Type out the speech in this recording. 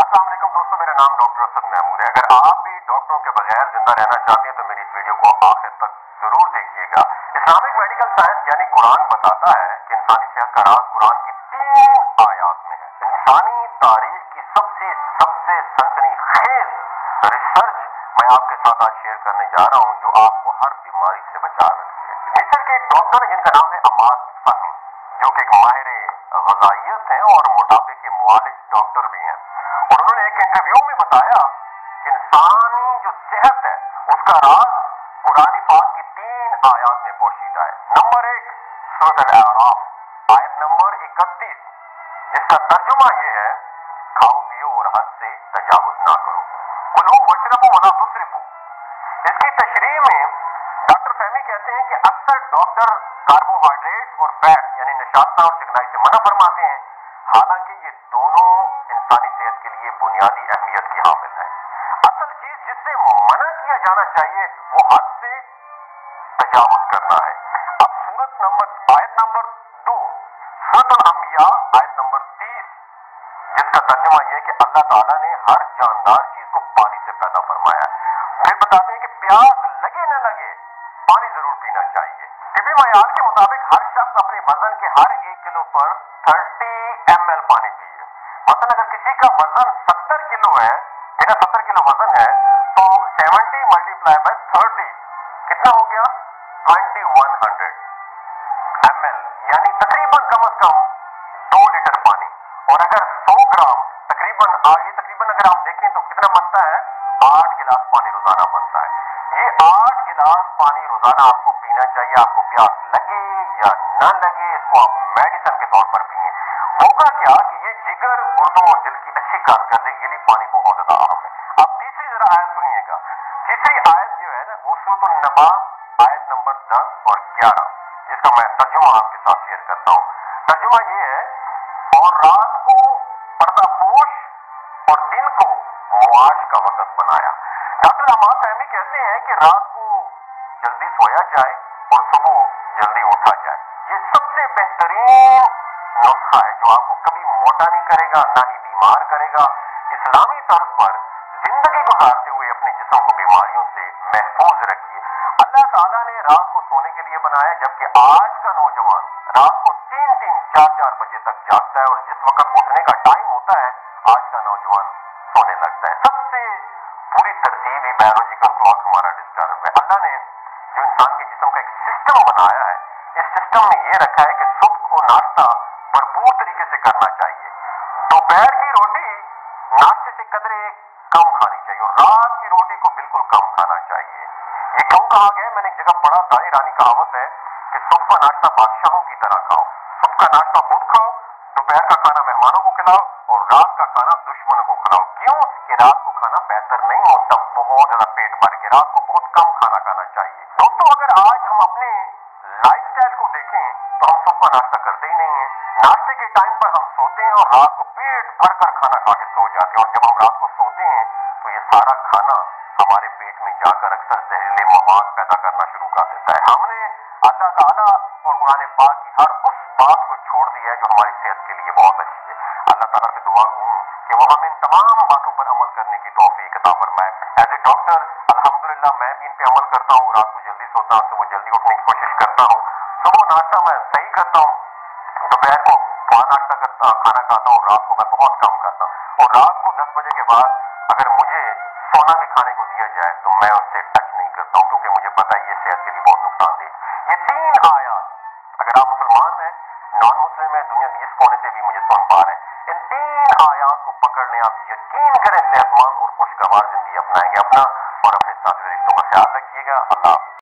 अस्सलाम वालेकुम दोस्तों, मेरा नाम डॉक्टर असद महमूद है। अगर आप भी डॉक्टरों के बगैर जिंदा रहना चाहते हैं तो मेरी इस वीडियो को आखिर तक जरूर देखिएगा। इस्लामिक मेडिकल साइंस यानी कुरान बताता है कि इंसानी सेहत का राज कुरान की 3 आयात में है। इंसानी तारीख की सबसे सनसनीखेज रिसर्च मैं आपके साथ आज शेयर करने जा रहा हूँ, जो आपको हर बीमारी से बचा रखती है। मिस्र के एक डॉक्टर है जिनका नाम है अमाद फहमी, जो कि एक माहिर ग़िज़ाइयत है और मोटापे के मुआलिज डॉक्टर भी हैं। और उन्होंने एक इंटरव्यू में बताया कि इंसानी जो सेहत है उसका राज कुरान पाक की 3 आयात में पोशीदा है। नंबर 1 सूरह अल-आराफ आयत नंबर 31, जिसका तर्जुमा ये है, खाओ पियो और हद से तजावुज ना करो, कुलू वशरबू वला तुसरिफू। इसकी तशरीह में डॉक्टर फहमी कहते हैं कि अक्सर डॉक्टर कार्बोहाइड्रेट्स और फैट यानी नशास्ता और चिकनाई से मना फरमाते हैं, हालांकि ये दोनों इंसानी सेहत के लिए बुनियादी अहमियत की हामिल है। असल चीज जिससे मना किया जाना चाहिए वो हद से तजावुज करना है। अब आयत नंबर 2 सूरह अल-अंबिया आयत नंबर 30, जिसका तर्जुमा यह है कि अल्लाह ताला ने हर जानदार चीज को पानी से पैदा फरमाया है। फिर बताते हैं कि प्यास लगे न लगे पानी जरूर पीना चाहिए। तिब्बी मयार के मुताबिक हर शख्स अपने वजन के हर 1 किलो पर 30 ml पानी पिए। मतलब अगर किसी का वजन 70 किलो है, मेरा 70 किलो वजन है, तो 70 मल्टीप्लाई बाय 30 कितना हो गया? 2100 ml, यानी तकरीबन कम से कम 2 लीटर पानी। और अगर 100 ग्राम तकरीबन अगर हम देखें तो कितना बनता है? 8 गिलास पानी रोजाना बनता है। ये 8 गिलास पानी रोजाना आपको पीना चाहिए। आपको प्यास लगे या ना लगे, इसको आप मेडिसिन के तौर पर पिए। होगा क्या कि ये जिगर, गुर्दों और दिल की अच्छी कारकर्दगी के लिए पानी बहुत ज्यादा अहम है। अब तीसरी जरा आयत सुनिएगा। तीसरी आयत जो है ना, वो सूरह अन-नबा आयत नंबर 10 और 11, जिसका मैं तर्जुमा आपके साथ शेयर करता हूँ। तर्जुमा ये है, और रात को पर्दापोश और दिन को मुआश का वक़्त बनाया। डॉक्टर अमाद फहमी कहते हैं कि रात को जल्दी सोया जाए और सुबह जल्दी उठा जाए। ये सबसे बेहतरीन नुस्खा है जो आपको कभी मोटा नहीं करेगा, ना ही बीमार करेगा। इस्लामी तर्ज पर जिंदगी गुजारते हुए अपने जिस्म को बीमारियों से महफूज रखिए। अल्लाह ताला ने रात को सोने के लिए बनाया, जबकि आज का नौजवान रात को 3-3, 4-4 बजे तक जागता है, और जिस वक्त उठने का टाइम होता है आज का नौजवान सोने लगता है। सबसे पूरी तरतीब ही बायोलॉजिकल क्लॉक हमारा डिस्टर्ब है। अल्लाह ने जो इंसान के जिस्म का एक सिस्टम बनाया है, इस सिस्टम में ये रखा है कि सुबह को नाश्ता भरपूर तरीके से करना चाहिए, दोपहर की रोटी नाश्ते से कदरे कम खानी चाहिए, और रात की रोटी को बिल्कुल कम खाना चाहिए। ये क्यों कहा गया? मैंने एक जगह पढ़ा था, ईरानी कहावत है कि सुबह का नाश्ता बादशाहों की तरह खाओ। सुबह का नाश्ता खुद खाओ, दोपहर का खाना मेहमानों को खिलाओ, और रात का खाना दुश्मनों को खिलाओ। क्यों? कि रात को खाना बेहतर नहीं होता, बहुत ज्यादा पेट भर के। रात को बहुत कम खाना खाना चाहिए। दोस्तों, अगर आज हम अपने लाइफस्टाइल को देखें तो हम सुबह का नाश्ता करते ही नहीं है। नाश्ते के टाइम पर हम सोते हैं और रात को पेट भर कर खाना खा के सो जाते हैं, और जब हम रात को सोते हैं तो ये सारा खाना हमारे पेट में जाकर अक्सर जहरीले मवाद पैदा करना शुरू कर देता है। हमने अल्लाह ताला और कुरान पाक की हर उस बात को छोड़ दिया है जो हमारी सेहत के लिए बहुत अच्छी है। अल्लाह ताला से दुआ करूं कि वो हमें इन तमाम बातों पर अमल करने की तौफीक अता फरमाए। एज ए डॉक्टर अल्हम्दुलिल्लाह मैं भी इन पे अमल करता हूँ। रात को जल्दी सोता हूँ, सुबह जल्दी उठने की कोशिश करता हूँ, सुबह नाश्ता मैं सही करता हूँ, दोपहर को खाना खाता हूँ, रात को मैं बहुत कम करता हूँ। और रात को 10 बजे के बाद अगर मुझे सोना भी खाने को दिया जाए तो मैं उससे टच नहीं करता हूँ, क्योंकि मुझे पता है ये सेहत के लिए बहुत नुकसानदेह। ये 3 आयात, अगर आप मुसलमान हैं, नॉन मुस्लिम है, दुनिया के जिस कोने से भी मुझे सुन पा रहे हैं, इन 3 आयात को पकड़ लें, आप यकीन करें सेहतमंद और खुशगवार जिंदगी अपनाएंगे। अपना और अपने साथी रिश्तों का ख्याल रखिएगा। अल्लाह हाफिज़।